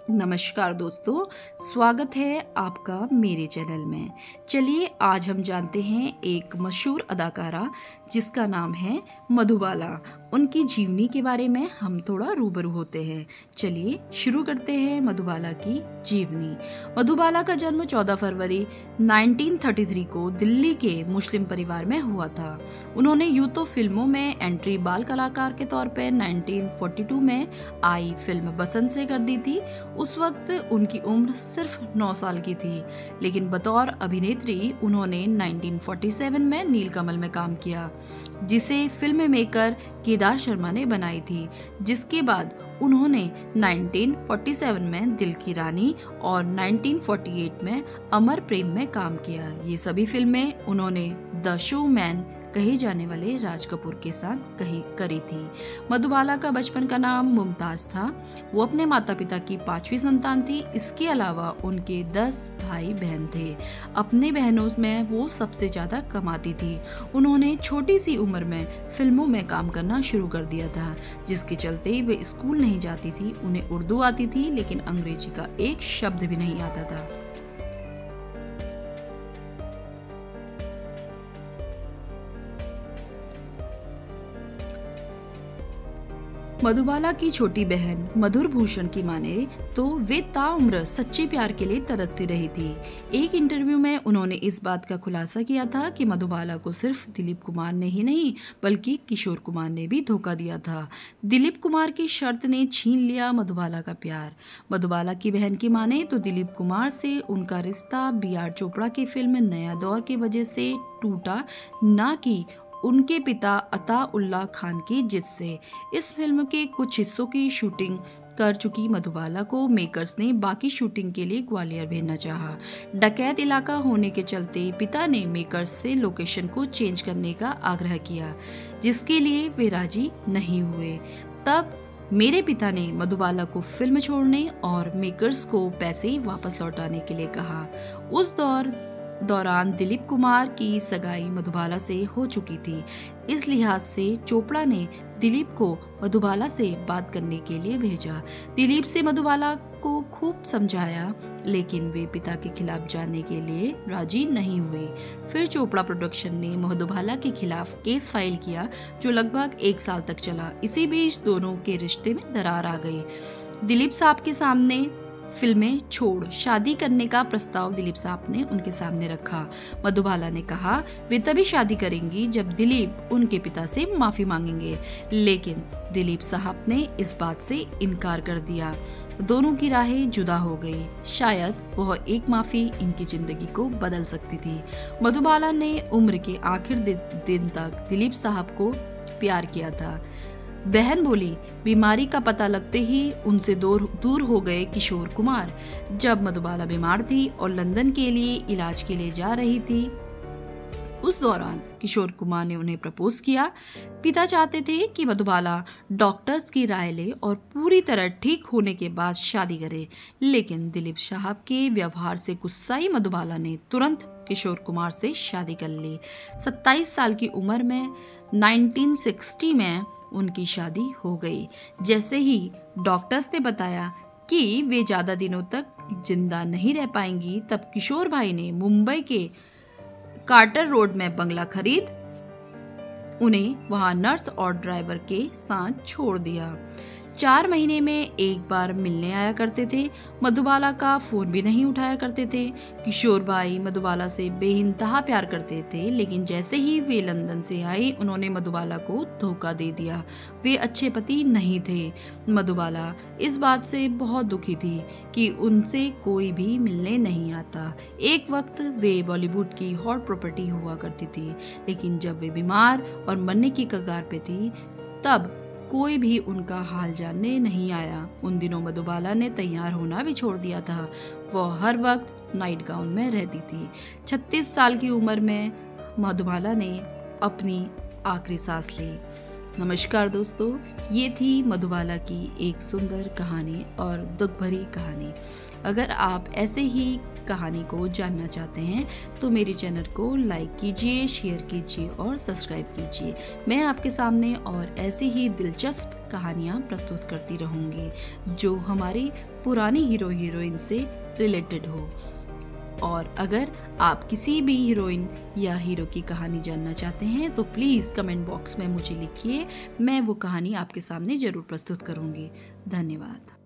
नमस्कार दोस्तों, स्वागत है आपका मेरे चैनल में। चलिए आज हम जानते हैं एक मशहूर अदाकारा जिसका नाम है मधुबाला। उनकी जीवनी के बारे में हम थोड़ा रूबरू होते हैं। चलिए शुरू करते हैं मधुबाला की जीवनी। मधुबाला का जन्म 14 फरवरी 1933 को दिल्ली के मुस्लिम परिवार में हुआ था। उन्होंने यूं तो फिल्मों में एंट्री बाल कलाकार के तौर पर 1942 में आई फिल्म बसंत से कर दी थी। उस वक्त उनकी उम्र सिर्फ 9 साल की थी, लेकिन बतौर अभिनेत्री उन्होंने 1947 में नीलकमल में काम किया, जिसे फिल्म मेकर केदार शर्मा ने बनाई थी। जिसके बाद उन्होंने 1947 में दिल की रानी और 1948 में अमर प्रेम में काम किया। ये सभी फिल्में उन्होंने द शोमैन कहे जाने वाले राज कपूर के साथ करी थी। मधुबाला का बचपन का नाम मुमताज था। वो अपने माता पिता की 5वीं संतान थी। इसके अलावा उनके 10 भाई बहन थे। अपने बहनों में वो सबसे ज्यादा कमाती थी। उन्होंने छोटी सी उम्र में फिल्मों में काम करना शुरू कर दिया था, जिसके चलते वे स्कूल नहीं जाती थी। उन्हें उर्दू आती थी, लेकिन अंग्रेजी का एक शब्द भी नहीं आता था। मधुबाला की छोटी बहन मधुर भूषण की माने तो वे ताउम्र सच्चे प्यार के लिए तरसती रही थी। एक इंटरव्यू में उन्होंने इस बात का खुलासा किया था कि मधुबाला को सिर्फ दिलीप कुमार ने ही नहीं बल्कि किशोर कुमार ने भी धोखा दिया था। दिलीप कुमार की शर्त ने छीन लिया मधुबाला का प्यार। मधुबाला की बहन की माने तो दिलीप कुमार से उनका रिश्ता B.R. चोपड़ा की फिल्म नया दौर की वजह से टूटा, ना कि उनके पिता अताउल्लाह खान की जिद से। इस फिल्म के कुछ हिस्सों की शूटिंग कर चुकी मधुबाला को मेकर्स ने बाकी शूटिंग के लिए ग्वालियर भेजना चाहा। डकैत इलाका होने के चलते पिता ने मेकर्स से लोकेशन को चेंज करने का आग्रह किया, जिसके लिए वे राजी नहीं हुए। तब मेरे पिता ने मधुबाला को फिल्म छोड़ने और मेकर्स को पैसे वापस लौटाने के लिए कहा। उस दौरान दिलीप कुमार की सगाई मधुबाला से हो चुकी थी। इस लिहाज से चोपड़ा ने दिलीप को मधुबाला से बात करने के लिए भेजा। दिलीप से मधुबाला को खूब समझाया, लेकिन वे पिता के खिलाफ जाने के लिए राजी नहीं हुए। फिर चोपड़ा प्रोडक्शन ने मधुबाला के खिलाफ केस फाइल किया, जो लगभग 1 साल तक चला। इसी बीच दोनों के रिश्ते में दरार आ गई। दिलीप साहब के सामने फिल्में छोड़ शादी करने का प्रस्ताव दिलीप साहब ने उनके सामने रखा। मधुबाला ने कहा वे तभी शादी करेंगी जब दिलीप उनके पिता से माफी मांगेंगे, लेकिन दिलीप साहब ने इस बात से इनकार कर दिया। दोनों की राहें जुदा हो गई। शायद वह एक माफी इनकी जिंदगी को बदल सकती थी। मधुबाला ने उम्र के आखिर दिन तक दिलीप साहब को प्यार किया था। बहन बोली, बीमारी का पता लगते ही उनसे दूर हो गए किशोर कुमार। जब मधुबाला बीमार थी और लंदन के लिए इलाज के लिए जा रही थी, उस दौरान किशोर कुमार ने उन्हें प्रपोज किया। पिता चाहते थे कि मधुबाला डॉक्टर्स की राय ले और पूरी तरह ठीक होने के बाद शादी करे, लेकिन दिलीप साहब के व्यवहार से गुस्साई मधुबाला ने तुरंत किशोर कुमार से शादी कर ली। 27 साल की उम्र में 1960 में उनकी शादी हो गई। जैसे ही डॉक्टर्स ने बताया कि वे ज्यादा दिनों तक जिंदा नहीं रह पाएंगी, तब किशोर भाई ने मुंबई के कार्टर रोड में बंगला खरीद उन्हें वहां नर्स और ड्राइवर के साथ छोड़ दिया। 4 महीने में एक बार मिलने आया करते थे। मधुबाला का फोन भी नहीं उठाया करते थे। किशोर भाई मधुबाला से बेइंतहा प्यार करते थे, लेकिन जैसे ही वे लंदन से आई, उन्होंने मधुबाला को धोखा दे दिया। वे अच्छे पति नहीं थे। मधुबाला इस बात से बहुत दुखी थी कि उनसे कोई भी मिलने नहीं आता। एक वक्त वे बॉलीवुड की हॉट प्रॉपर्टी हुआ करती थी, लेकिन जब वे बीमार और मरने की कगार पे थी, तब कोई भी उनका हाल जानने नहीं आया। उन दिनों मधुबाला ने तैयार होना भी छोड़ दिया था। वह हर वक्त नाइट गाउन में रहती थी। 36 साल की उम्र में मधुबाला ने अपनी आखिरी सांस ली। नमस्कार दोस्तों, ये थी मधुबाला की एक सुंदर कहानी और दुख भरी कहानी। अगर आप ऐसे ही कहानी को जानना चाहते हैं तो मेरे चैनल को लाइक कीजिए, शेयर कीजिए और सब्सक्राइब कीजिए। मैं आपके सामने और ऐसी ही दिलचस्प कहानियाँ प्रस्तुत करती रहूँगी जो हमारी पुरानी हीरो हीरोइन से रिलेटेड हो। और अगर आप किसी भी हीरोइन या हीरो की कहानी जानना चाहते हैं तो प्लीज़ कमेंट बॉक्स में मुझे लिखिए, मैं वो कहानी आपके सामने ज़रूर प्रस्तुत करूँगी। धन्यवाद।